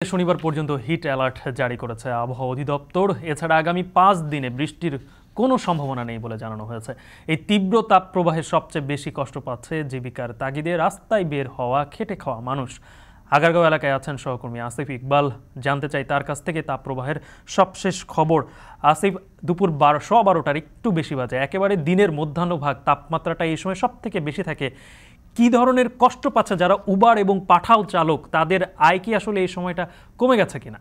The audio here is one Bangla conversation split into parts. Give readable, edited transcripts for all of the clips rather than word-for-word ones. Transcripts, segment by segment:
শনিবার পর্যন্ত হিট অ্যালার্ট জারি করেছে আবহাওয়া অধিদপ্তর। এছাড়া আগামী 5 দিনে বৃষ্টির কোনো সম্ভাবনা নেই বলে জানানো হয়েছে। এই তীব্র তাপপ্রবাহে সবচেয়ে বেশি কষ্ট পাচ্ছে জীবিকার তাগিদে রাস্তায় বের হওয়া খেটে খাওয়া মানুষ। আগারগাঁও এলাকায় আছেন সহকর্মী আসিফ ইকবাল। জানতে চাই তার কাছ থেকে তাপপ্রবাহের সবশেষ খবর। আসিফ, দুপুর 12টার একটু বেশি বাজে, একেবারে দিনের মধ্যাহ্নভাগ, তাপমাত্রাটা এই সময় সব থেকে বেশি থাকে। কি ধরনের কষ্ট পাচ্ছে যারা উবার এবং পাঠাও চালক, তাদের আয় কি আসলে এই সময়টা কমে গেছে কিনা?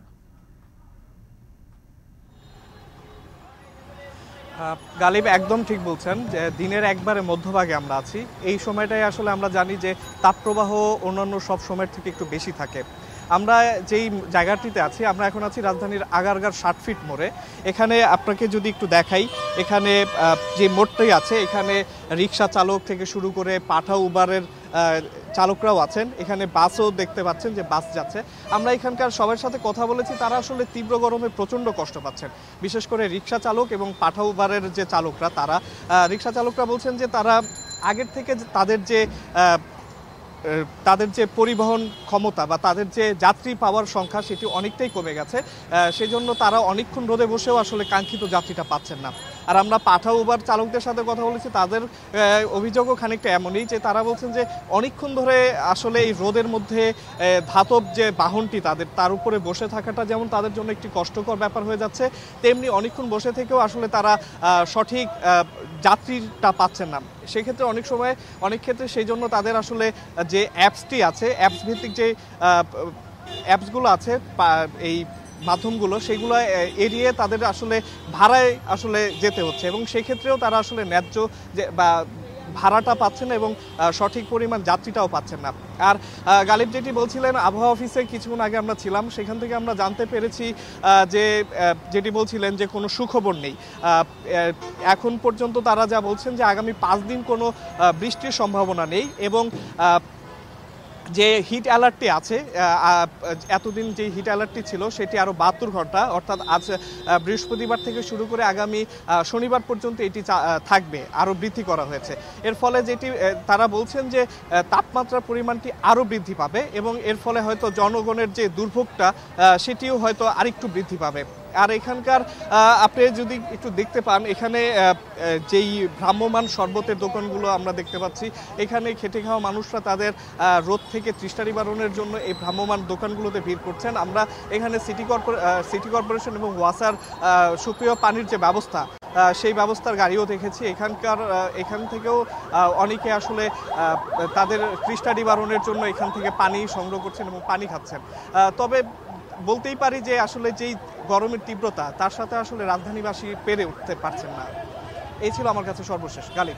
গালিব একদম ঠিক বলছেন যে দিনের একবারে মধ্যভাগে আমরা আছি। এই সময়টাই আসলে আমরা জানি যে তাপপ্রবাহ অন্যান্য সব সময়ের থেকে একটু বেশি থাকে। আমরা যেই জায়গাটিতে আছি, আমরা এখন আছি রাজধানীর আগারগাঁর 60 ফিট মোড়ে। এখানে আপনাকে যদি একটু দেখাই, এখানে যে মোড়টাই আছে, এখানে রিক্সা চালক থেকে শুরু করে পাঠাও উবারের চালকরাও আছেন। এখানে বাসও দেখতে পাচ্ছেন যে বাস যাচ্ছে। আমরা এখানকার সবার সাথে কথা বলেছি, তারা আসলে তীব্র গরমে প্রচণ্ড কষ্ট পাচ্ছেন। বিশেষ করে রিক্সা চালক এবং পাঠাও উবারের যে চালকরা, তারা রিক্সা চালকরা বলছেন যে তারা আগের থেকে তাদের যে পরিবহন ক্ষমতা বা তাদের যে যাত্রী পাওয়ার সংখ্যা সেটি অনেকটাই কমে গেছে। সেই জন্য তারা অনেকক্ষণ রোদে বসেও আসলে কাঙ্ক্ষিত যাত্রীটা পাচ্ছেন না। আর আমরা পাঠাও উবার চালকদের সাথে কথা বলেছি, তাদের অভিযোগও খানিকটা এমনই যে তারা বলছেন যে অনেকক্ষণ ধরে আসলে এই রোদের মধ্যে ধাতব যে বাহনটি তার উপরে বসে থাকাটা যেমন তাদের জন্য একটি কষ্টকর ব্যাপার হয়ে যাচ্ছে, তেমনি অনেকক্ষণ বসে থেকেও আসলে তারা সঠিক যাত্রীটা পাচ্ছেন না। সেক্ষেত্রে অনেক ক্ষেত্রে সেই জন্য তাদের আসলে যে অ্যাপসটি আছে, অ্যাপস ভিত্তিক যে অ্যাপসগুলো আছে, এই মাধ্যমগুলো, সেগুলো এড়িয়ে তাদের আসলে ভাড়ায় আসলে যেতে হচ্ছে এবং সেক্ষেত্রেও তারা আসলে ন্যায্য যে বা ভাড়াটা পাচ্ছেন না এবং সঠিক পরিমাণ যাত্রীটাও পাচ্ছেন না। আর গালিব যেটি বলছিলেন, আবহাওয়া অফিসে কিছুক্ষণ আগে আমরা ছিলাম, সেখান থেকে আমরা জানতে পেরেছি যে যেটি বলছিলেন যে কোনো সুখবর নেই এখন পর্যন্ত। তারা যা বলছেন যে আগামী 5 দিন কোনো বৃষ্টির সম্ভাবনা নেই এবং যে হিট অ্যালার্টটি আছে, এতদিন যে হিট অ্যালার্টটি ছিল সেটি আরও 72 ঘন্টা, অর্থাৎ আজ বৃহস্পতিবার থেকে শুরু করে আগামী শনিবার পর্যন্ত এটি থাকবে, আরও বৃদ্ধি করা হয়েছে। এর ফলে যেটি তারা বলছেন যে তাপমাত্রার পরিমাণটি আরও বৃদ্ধি পাবে এবং এর ফলে হয়তো জনগণের যে দুর্ভোগটা সেটিও হয়তো আরেকটু বৃদ্ধি পাবে। আর এখানকার আপনি যদি একটু দেখতে পান, এখানে যেই ভ্রাম্যমান শরবতের দোকানগুলো আমরা দেখতে পাচ্ছি, এখানে খেটে খাওয়া মানুষরা তাদের রোদ থেকে তৃষ্ণা নিবারণের জন্য এই ভ্রাম্যমান দোকানগুলোতে ভিড় করছেন। আমরা এখানে সিটি কর্পোরেশন এবং ওয়াসার সুপেয় পানির যে ব্যবস্থা, সেই ব্যবস্থার গাড়িও দেখেছি। এখান থেকেও অনেকে আসলে তাদের তৃষ্ণা নিবারণের জন্য এখান থেকে পানি সংগ্রহ করছেন এবং পানি খাচ্ছেন। তবে বলতেই পারি যে আসলে যেই গরমের তীব্রতা, তার সাথে আসলে রাজধানীবাসী পেরে উঠতে পারছেন না। এই ছিল আমার কাছে সর্বশেষ। গালিব।